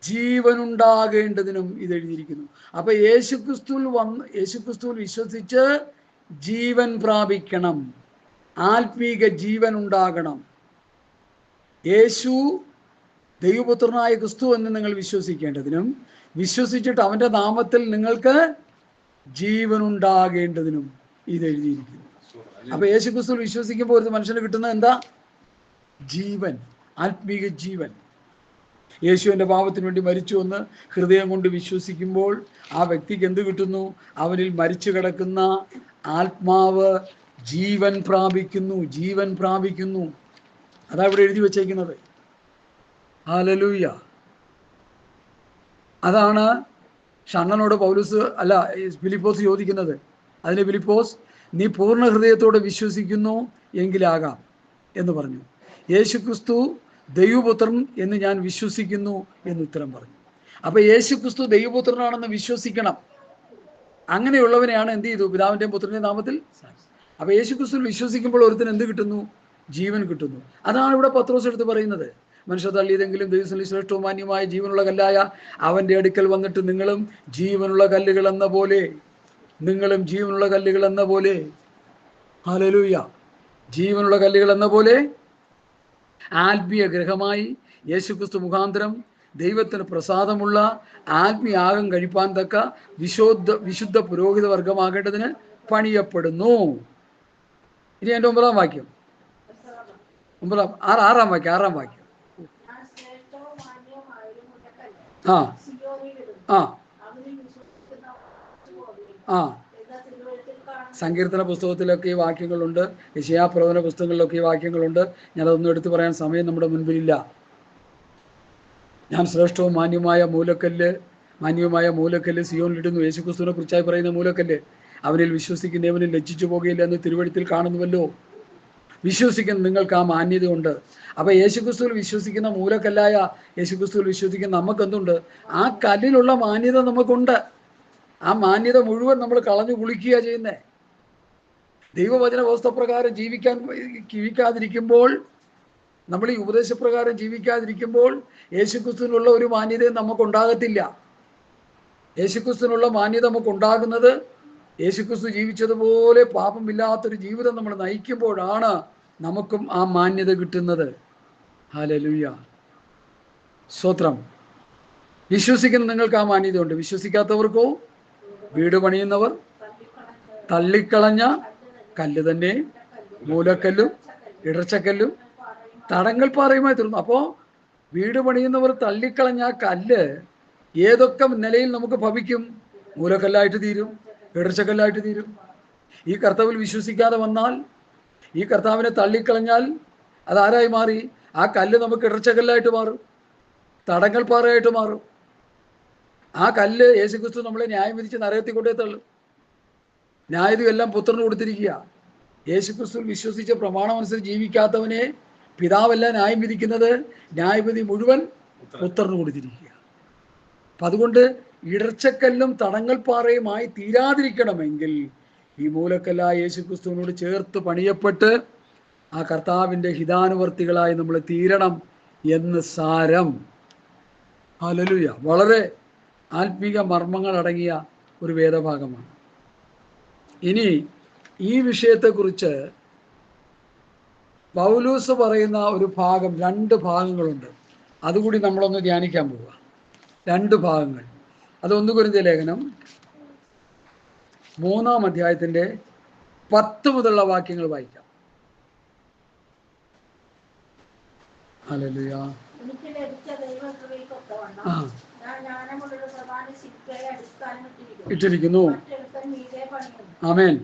[SPEAKER 1] ജീവനുണ്ടാകേണ്ടതിനും ഇത് എഴുതിയിരിക്കുന്നു. അപ്പൊ യേശുക്രിസ്തുവിൽ വിശ്വസിച്ച് ജീവൻ പ്രാപിക്കണം, ആത്മീക ജീവൻ ഉണ്ടാകണം. യേശു ദൈവപുത്രനായ ക്രിസ്തു എന്ന് നിങ്ങൾ വിശ്വസിക്കേണ്ടതിനും വിശ്വസിച്ചിട്ട് അവന്റെ നാമത്തിൽ നിങ്ങൾക്ക് ജീവൻ ഉണ്ടാകേണ്ടതിനും ഇത് എഴുതിയിരിക്കുന്നു. അപ്പൊ യേശുക്രിസ്തുവിൽ വിശ്വസിക്കുമ്പോൾ ഒരു മനുഷ്യന് കിട്ടുന്നത് എന്താ? ജീവൻ, ആത്മീക ജീവൻ. യേശുവിന്റെ പാപത്തിന് വേണ്ടി മരിച്ചു എന്ന് ഹൃദയം കൊണ്ട് വിശ്വസിക്കുമ്പോൾ ആ വ്യക്തിക്ക് എന്ത് കിട്ടുന്നു? അവനിൽ മരിച്ചു കിടക്കുന്ന ആത്മാവ് ജീവൻ പ്രാപിക്കുന്നു, ജീവൻ പ്രാപിക്കുന്നു. അതാ ഇവിടെ എഴുതി വച്ചേക്കുന്നത്. ഹല്ലേലൂയ. അതാണ് ഷണ്ണനോട് പൗലോസ് ഫിലിപ്പോസ് ചോദിക്കുന്നത്. അതിന് ഫിലിപ്പോസ്, നീ പൂർണ്ണ ഹൃദയത്തോടെ വിശ്വസിക്കുന്നു എങ്കിലാകാം എന്ന് പറഞ്ഞു. യേശുക്രിസ്തു ദൈവപുത്രൻ എന്ന് ഞാൻ വിശ്വസിക്കുന്നു എന്ന് ഉത്തരം പറഞ്ഞു. അപ്പൊ യേശുക്രിസ്തു ദൈവപുത്രനാണെന്ന് വിശ്വസിക്കണം. അങ്ങനെയുള്ളവനെയാണ് എന്ത് ചെയ്തു? പിതാവിന്റെയും പുത്രന്റെയും നാമത്തിൽ. അപ്പൊ യേശുക്രിസ്തുവിൽ വിശ്വസിക്കുമ്പോൾ ഒരുത്തിന് എന്ത് കിട്ടുന്നു? ജീവൻ കിട്ടുന്നു. അതാണ് ഇവിടെ പത്രോസ് എടുത്ത് പറയുന്നത്. മനുഷ്യർ തള്ളിയതെങ്കിലും ദൈവത്തിൽ ശ്രേഷ്ഠവും മാന്യമായ ജീവനുള്ള കല്ലായ അവന്റെ അടുക്കൽ വന്നിട്ട് നിങ്ങളും ജീവനുള്ള കല്ലുകൾ എന്ന പോലെ, നിങ്ങളും ജീവനുള്ള കല്ലുകൾ എന്ന പോലെ, ഹല്ലേലൂയ, ജീവനുള്ള കല്ലുകൾ എന്ന പോലെ ആത്മീയ ഗ്രഹമായി യേശുക്രിസ്തു മുഖാന്തരം ദൈവത്തിന് പ്രസാദമുള്ള ആത്മീയാഗം കഴിപ്പാൻ തക്ക വിശുദ്ധ പുരോഹിത വർഗമാകേണ്ടതിന് പണിയപ്പെടുന്നു. ഇനി എൻ്റെ 9-ാം വാക്യം, 6-ാം വാക്യം. ആ ആ ആ സങ്കീർത്തന പുസ്തകത്തിലൊക്കെ ഈ വാക്യങ്ങളുണ്ട്, യെശയ്യാപ്രവചന പുസ്തകങ്ങളിലൊക്കെ ഈ വാക്യങ്ങളുണ്ട്. ഞാനതൊന്നും എടുത്തു പറയാൻ സമയം നമ്മുടെ മുൻപിലില്ല. ഞാൻ ശ്രേഷ്ഠവും മാന്യമായ മൂലക്കല്ല് സിയോനിലിടുന്നു. യേശുക്രിസ്തുവിനെ കുറിച്ചായി പറയുന്ന മൂലക്കല്ല്. അവനിൽ വിശ്വസിക്കുന്നവനിൽ ലജ്ജിച്ചു പോകുകയില്ല എന്ന് തിരുവെഴുത്തിൽ കാണുന്നുവല്ലോ. വിശ്വസിക്കുന്ന നിങ്ങൾക്ക് ആ മാന്യതയുണ്ട്. അപ്പൊ യേശുക്രിസ്തുവിൽ വിശ്വസിക്കുന്ന മൂലക്കല്ലായ യേശുക്രിസ്തുവിൽ വിശ്വസിക്കുന്ന നമുക്കെന്തുണ്ട്? ആ കല്ലിലുള്ള മാന്യത നമുക്കുണ്ട്. ആ മാന്യത മുഴുവൻ നമ്മൾ കളഞ്ഞു കുളിക്കുക ചെയ്യുന്നേ. ദൈവവചന വ്യവസ്ഥപ്രകാരം ജീവിക്കാതിരിക്കുമ്പോൾ, നമ്മൾ ഈ ഉപദേശപ്രകാരം ജീവിക്കാതിരിക്കുമ്പോൾ യേശുക്രിസ്തുവിനുള്ള ഒരു മാന്യതയും നമുക്കുണ്ടാകത്തില്ല. യേശുക്രിസ്തുവിനുള്ള മാന്യത നമുക്കുണ്ടാകുന്നത് യേശുക്രിസ്തു ജീവിച്ചതുപോലെ പാപമില്ലാത്തൊരു ജീവിതം നമ്മൾ നയിക്കുമ്പോഴാണ് നമുക്കും ആ മാന്യത കിട്ടുന്നത്. ഹല്ലേലൂയ, സ്തോത്രം. വിശ്വസിക്കുന്ന നിങ്ങൾക്ക് ആ മാന്യതയുണ്ട്. വിശ്വസിക്കാത്തവർക്കോ വീട് പണിയുന്നവർ തള്ളിക്കളഞ്ഞ കല്ല് തന്നെ മൂലക്കല്ലും ഇടർച്ചക്കല്ലും തടങ്ങൽ പാറയുമായി തീർന്നു. അപ്പോൾ വീട് പണിയുന്നവർ തള്ളിക്കളഞ്ഞ ആ കല്ല് ഏതൊക്കെ നിലയിൽ നമുക്ക് ഭവിക്കും? മൂലക്കല്ലായിട്ട് തീരും, ഇടർച്ചക്കല്ലായിട്ട് തീരും. ഈ കർത്താവിൽ വിശ്വസിക്കാതെ വന്നാൽ, ഈ കർത്താവിനെ തള്ളിക്കളഞ്ഞാൽ അതാരായി മാറി? ആ കല്ല് നമുക്ക് ഇടർച്ചക്കല്ലായിട്ട് മാറും, തടങ്ങൽ പാറയായിട്ട് മാറും. ആ കല്ല് യേശുക്രിസ്തു നമ്മളെ ന്യായം വിധിച്ച് നരകത്തിൽ കൊണ്ടേ തള്ളും. ന്യായവിധി എല്ലാം പുത്രന് കൊടുത്തിരിക്കുക. യേശുക്രിസ്തുവിൽ വിശ്വസിച്ച പ്രമാണം അനുസരിച്ച് ജീവിക്കാത്തവനെ പിതാവല്ല ന്യായം വിധിക്കുന്നത്, ന്യായവിധി മുഴുവൻ പുത്രന് കൊടുത്തിരിക്കുക. അപ്പം അതുകൊണ്ട് ഇടർച്ചക്കല്ലും തടങ്ങൽപ്പാറയുമായി തീരാതിരിക്കണമെങ്കിൽ ഈ മൂലക്കല്ലായ യേശുക്രിസ്തുവിനോട് ചേർത്ത് പണിയപ്പെട്ട് ആ കർത്താവിൻ്റെ ഹിതാനുവർത്തികളായി നമ്മൾ തീരണം എന്ന് സാരം. ഹല്ലേലൂയ. വളരെ ആത്മീക മർമ്മങ്ങൾ അടങ്ങിയ ഒരു വേദഭാഗമാണ്. ഇനി ഈ വിഷയത്തെക്കുറിച്ച് പൗലൂസ് പറയുന്ന ഒരു ഭാഗം, 2 ഭാഗങ്ങളുണ്ട്. അതുകൂടി നമ്മളൊന്ന് ധ്യാനിക്കാൻ പോവുക. 2 ഭാഗങ്ങൾ. അത് 1 കൊരിന്ത്യർ ലേഖനം 3-ാം അധ്യായത്തിൻ്റെ 10 മുതലുള്ള വാക്യങ്ങൾ വായിക്കാം. ഹല്ലേലൂയ. ഇട്ടിരിക്കുന്നു. ആമേൻ.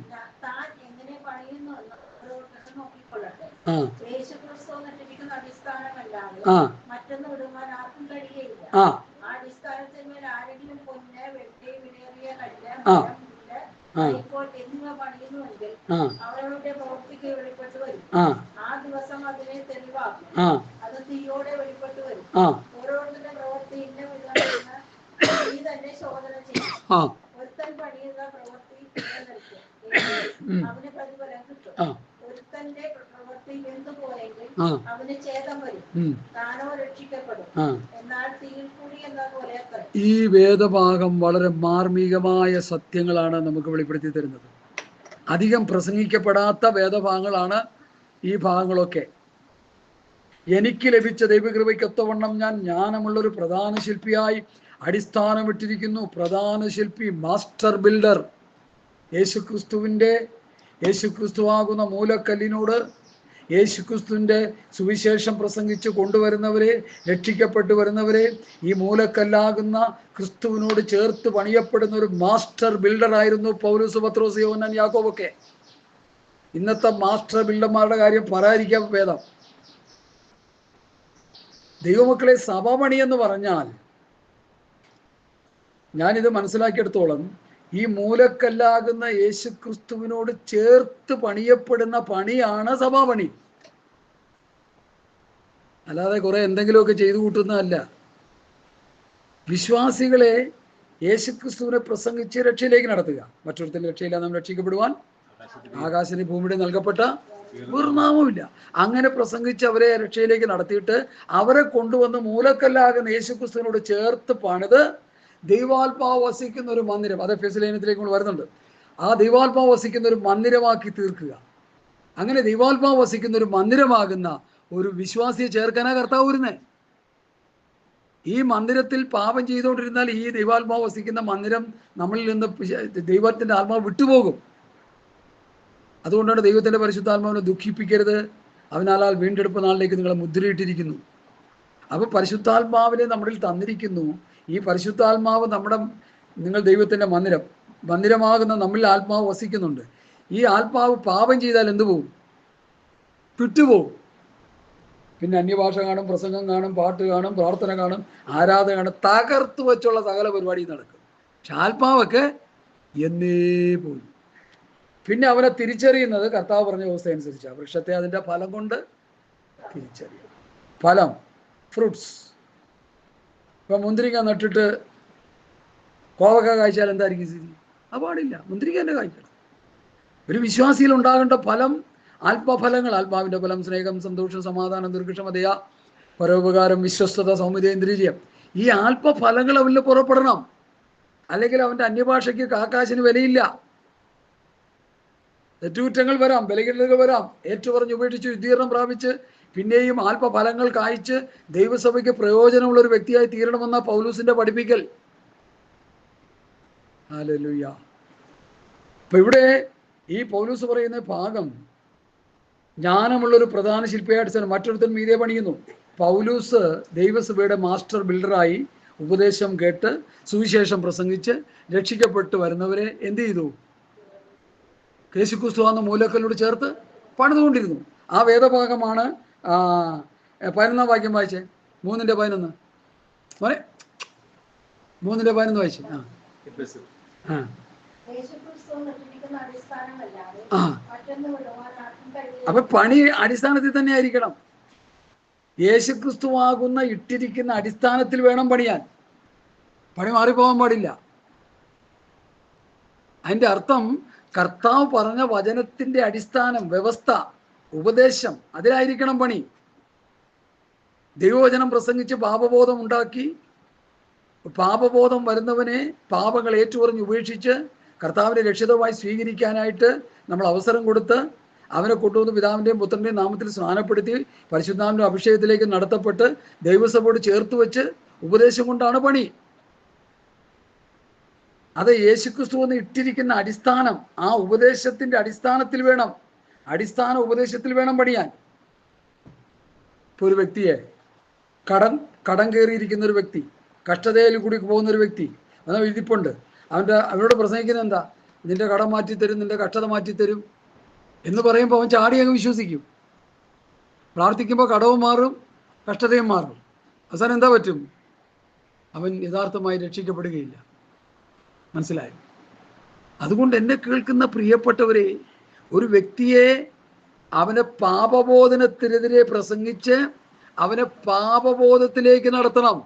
[SPEAKER 1] ഈ വേദഭാഗം വളരെ മാർമികമായ സത്യങ്ങളാണ് നമുക്ക് വെളിപ്പെടുത്തി തരുന്നത്. അധികം പ്രസംഗിക്കപ്പെടാത്ത വേദഭാഗങ്ങളാണ് ഈ ഭാഗങ്ങളൊക്കെ. എനിക്ക് ലഭിച്ച ദൈവകൃപയ്ക്കൊത്തവണ്ണം ഞാൻ ജ്ഞാനമുള്ളൊരു പ്രധാന ശില്പിയായി അടിസ്ഥാനമിട്ടിരിക്കുന്നു. പ്രധാന ശില്പി, മാസ്റ്റർ ബിൽഡർ, യേശുക്രിസ്തുവാകുന്ന മൂലക്കല്ലിനോട് യേശുക്രിസ്തുവിൻ്റെ സുവിശേഷം പ്രസംഗിച്ച് കൊണ്ടുവരുന്നവരെ, രക്ഷിക്കപ്പെട്ടു വരുന്നവരെ ഈ മൂലക്കല്ലാകുന്ന ക്രിസ്തുവിനോട് ചേർത്ത് പണിയപ്പെടുന്ന ഒരു മാസ്റ്റർ ബിൽഡറായിരുന്നു പൗലോസ്, പത്രോസ്, യോഹന്നാൻ, യാക്കോബൊക്കെ. ഇന്നത്തെ മാസ്റ്റർ ബിൽഡർമാരുടെ കാര്യം പറയാതിരിക്കാൻ ഭേദം. ദൈവമക്കളെ, സഭാപണി എന്ന് പറഞ്ഞാൽ ഞാനിത് മനസ്സിലാക്കിയെടുത്തോളം ഈ മൂലക്കല്ലാകുന്ന യേശുക്രിസ്തുവിനോട് ചേർത്ത് പണിയപ്പെടുന്ന പണിയാണ് സഭാപണി. അല്ലാതെ കുറെ എന്തെങ്കിലുമൊക്കെ ചെയ്തു കൂട്ടുന്നതല്ല. വിശ്വാസികളെ യേശുക്രിസ്തുവിനെ പ്രസംഗിച്ച് രക്ഷയിലേക്ക് നടത്തുക. മറ്റൊരുത്തരും രക്ഷയില്ല, നാം രക്ഷിക്കപ്പെടുവാൻ ആകാശത്തിന് ഭൂമിയുടെ നൽകപ്പെട്ട ഒരു നാമമില്ല. അങ്ങനെ പ്രസംഗിച്ച് അവരെ രക്ഷയിലേക്ക് നടത്തിയിട്ട് അവരെ കൊണ്ടുവന്ന് മൂലക്കല്ലാകുന്ന യേശുക്രിസ്തുവിനോട് ചേർത്ത് പണിത് ദൈവാത്മാവ് വസിക്കുന്ന ഒരു മന്ദിരം, അത് എഫെസ്യ ലേഖനത്തിലേക്ക് നമ്മൾ വരുന്നുണ്ട്, ആ ദൈവാത്മാവ് വസിക്കുന്ന ഒരു മന്ദിരമാക്കി തീർക്കുക. അങ്ങനെ ദൈവാത്മാവ് വസിക്കുന്ന ഒരു മന്ദിരമാകുന്ന ഒരു വിശ്വാസിയെ ചേർക്കാനാ കർത്താവ് വരുന്നത്. ഈ മന്ദിരത്തിൽ പാപം ചെയ്തുകൊണ്ടിരുന്നാൽ ഈ ദൈവാത്മാവ് വസിക്കുന്ന മന്ദിരം നമ്മളിൽ നിന്ന് ദൈവത്തിൻ്റെ ആത്മാവ് വിട്ടുപോകും. അതുകൊണ്ടാണ് ദൈവത്തിൻ്റെ പരിശുദ്ധാത്മാവിനെ ദുഃഖിപ്പിക്കരുത്, അവനാലാൽ വീണ്ടെടുപ്പ് നാളിലേക്ക് നിങ്ങളെ മുദ്രയിട്ടിരിക്കുന്നു. അപ്പോൾ പരിശുദ്ധാത്മാവിനെ നമ്മളിൽ തന്നിരിക്കുന്നു. ഈ പരിശുദ്ധാത്മാവ് നിങ്ങൾ ദൈവത്തിൻ്റെ മന്ദിരമാകുന്ന നമ്മളിൽ ആത്മാവ് വസിക്കുന്നുണ്ട്. ഈ ആത്മാവ് പാപം ചെയ്താൽ എന്തു പോകും? വിട്ടുപോകും. പിന്നെ അന്യഭാഷ കാണും, പ്രസംഗം കാണും, പാട്ട് കാണും, പ്രാർത്ഥന കാണും, ആരാധന കാണും, തകർത്ത് വെച്ചുള്ള സകല പരിപാടി നടക്കും. പക്ഷെ ആത്മാവൊക്കെ എന്നേ പോയി. പിന്നെ അവനെ തിരിച്ചറിയുന്നത് കർത്താവ് പറഞ്ഞ വ്യവസ്ഥ അനുസരിച്ചാണ്. വൃക്ഷത്തെ അതിൻ്റെ ഫലം കൊണ്ട് തിരിച്ചറിയാം. ഫലം, ഫ്രൂട്ട്സ്. ഇപ്പം മുന്തിരിക്ക നട്ടിട്ട് കോവക്ക കായ്ച്ചാൽ എന്തായിരിക്കും സ്ഥിതി? അത് പാടില്ല. മുന്തിരിക്ക തന്നെ കായ്ക്കണം. ഒരു വിശ്വാസിയിൽ ഉണ്ടാകേണ്ട ഫലം ആത്മഫലങ്ങൾ. ആത്മാവിൻ്റെ ഫലം സ്നേഹം, സന്തോഷം, സമാധാനം, ദീർഘക്ഷമതയ, പരോപകാരം, വിശ്വസ്തത, സൗമ്യത, ഇന്ദ്രിയം. ഈ ആത്മഫലങ്ങൾ അവനിൽ പുറപ്പെടണം. അല്ലെങ്കിൽ അവൻ്റെ അന്യഭാഷയ്ക്ക് കാക്കാശിന് വിലയില്ല. തെറ്റുകുറ്റങ്ങൾ വരാം, ബലഹീനതകൾ വരാം. ഏറ്റുപറഞ്ഞ് ഉപേക്ഷിച്ച് വിദ്യീർണം പ്രാപിച്ച് പിന്നെയും ആത്മഫലങ്ങൾ കായ്ച്ച് ദൈവസഭയ്ക്ക് പ്രയോജനമുള്ള ഒരു വ്യക്തിയായി തീരണമെന്ന പൗലൂസിന്റെ പഠിപ്പിക്കൽ. ഹല്ലേലൂയ. അപ്പൊ ഇവിടെ ഈ പൗലൂസ് പറയുന്ന ഭാഗം ജ്ഞാനമുള്ളൊരു പ്രധാന ശില്പിയായിട്ട് മറ്റൊരുത്തൻ മീതെ പണിയുന്നു. പൗലൂസ് ദൈവസഭയുടെ മാസ്റ്റർ ബിൽഡറായി ഉപദേശം കേട്ട് സുവിശേഷം പ്രസംഗിച്ച് രക്ഷിക്കപ്പെട്ടു വരുന്നവരെ എന്ത് ചെയ്തു? യേശുക്രിസ്തു എന്ന മൂലക്കല്ലോട് ചേർത്ത് പണിതുകൊണ്ടിരുന്നു. ആ വേദഭാഗമാണ് 11-ാം വാക്യം വായിച്ചേ. 3:11. മോനെ 3:11 വായിച്ചേ. അപ്പൊ പണി അടിസ്ഥാനത്തിൽ തന്നെ ആയിരിക്കണം. യേശുക്രിസ്തുവാകുന്ന ഇട്ടിരിക്കുന്ന അടിസ്ഥാനത്തിൽ വേണം പണിയാൻ. പണി മാറിപ്പോകാൻ പാടില്ല. അതിൻ്റെ അർത്ഥം കർത്താവ് പറഞ്ഞ വചനത്തിൻ്റെ അടിസ്ഥാനം, വ്യവസ്ഥ, ഉപദേശം, അതിലായിരിക്കണം പണി. ദൈവവചനം പ്രസംഗിച്ച് പാപബോധം ഉണ്ടാക്കി, പാപബോധം വരുന്നവനെ പാപങ്ങൾ ഏറ്റുപറഞ്ഞ് ഉപേക്ഷിച്ച് കർത്താവിനെ രക്ഷിതമായി സ്വീകരിക്കാനായിട്ട് നമ്മൾ അവസരം കൊടുത്ത് അവനെ കൊണ്ടുവന്ന് പിതാവിൻ്റെയും പുത്രൻ്റെയും നാമത്തിൽ സ്നാനപ്പെടുത്തി പരിശുദ്ധാത്മാവിൻ്റെ അഭിഷേകത്തിലേക്ക് നടത്തപ്പെട്ട് ദൈവസഭയോട് ചേർത്ത് വെച്ച് ഉപദേശം കൊണ്ടാണ് പണി. അത് യേശുക്രിസ്തു എന്ന് ഇട്ടിരിക്കുന്ന അടിസ്ഥാനം, ആ ഉപദേശത്തിൻ്റെ അടിസ്ഥാനത്തിൽ വേണം, അടിസ്ഥാന ഉപദേശത്തിൽ വേണം പണിയാൻ. ഇപ്പോൾ ഒരു വ്യക്തിയെ കടം കയറിയിരിക്കുന്ന ഒരു വ്യക്തി, കഷ്ടതയിൽ കൂടി പോകുന്ന ഒരു വ്യക്തി, എന്നാൽ ഇരിപ്പുണ്ട്, അവനോട് പ്രസംഗിക്കുന്നത് എന്താ? നിന്റെ കടം മാറ്റിത്തരും, നിന്റെ കഷ്ടത മാറ്റിത്തരും എന്ന് പറയുമ്പോൾ അവൻ ചാടി അങ്ങ് വിശ്വസിക്കും. പ്രാർത്ഥിക്കുമ്പോൾ കടവും മാറും, കഷ്ടതയും മാറും. അവസാനം എന്താ പറ്റും? അവൻ യഥാർത്ഥമായി രക്ഷിക്കപ്പെടുകയില്ല. മനസ്സിലായോ? അതുകൊണ്ട് എന്നെ കേൾക്കുന്ന പ്രിയപ്പെട്ടവരെ, ഒരു വ്യക്തിയെ അവനെ പാപബോധനത്തിനെതിരെ പ്രസംഗിച്ച് അവനെ പാപബോധത്തിലേക്ക് നടത്തണം.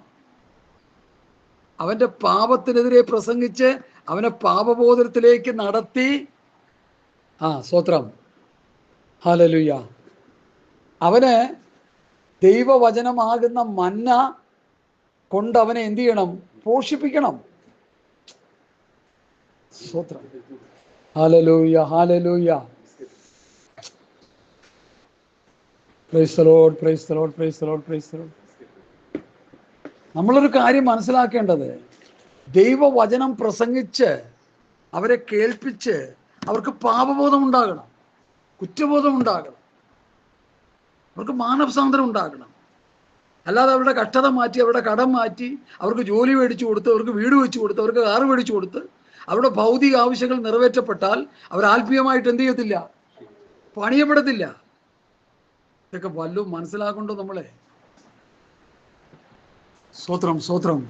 [SPEAKER 1] അവൻ്റെ പാപത്തിനെതിരെ പ്രസംഗിച്ച് അവനെ പാപബോധത്തിലേക്ക് നടത്തി, സ്തോത്രം, ഹല്ലേലൂയ, അവന് ദൈവവചനമാകുന്ന മന്ന കൊണ്ട് അവനെ എന്ത് ചെയ്യണം? പോഷിപ്പിക്കണം. സ്തോത്രം, hallelujah, hallelujah. Praise the Lord, praise the Lord, praise the Lord, praise the Lord. നമ്മളൊരു കാര്യം മനസ്സിലാക്കേണ്ടത്, ദൈവവചനം പ്രസംഗിച്ച് അവരെ കേൾപ്പിച്ച് അവർക്ക് പാപബോധം ഉണ്ടാകണം, കുറ്റബോധം ഉണ്ടാകണം, അവർക്ക് മാനസാന്തരം ഉണ്ടാകണം. അല്ലാതെ അവരുടെ കഷ്ടത മാറ്റി, അവരുടെ കടം മാറ്റി, അവർക്ക് ജോലി മേടിച്ചു കൊടുത്ത്, അവർക്ക് വീട് വെച്ച് കൊടുത്ത്, അവർക്ക് കാറ് മേടിച്ചു കൊടുത്ത് അവരുടെ ഭൗതിക ആവശ്യങ്ങൾ നിറവേറ്റപ്പെട്ടാൽ അവർ ആത്മീയമായിട്ട് എന്ത് ചെയ്യത്തില്ല? പണിയപ്പെടത്തില്ല. ഇതൊക്കെ വല്ലതും മനസ്സിലാക്കണ്ടോ നമ്മളെ? സ്തോത്രം, സ്തോത്രം.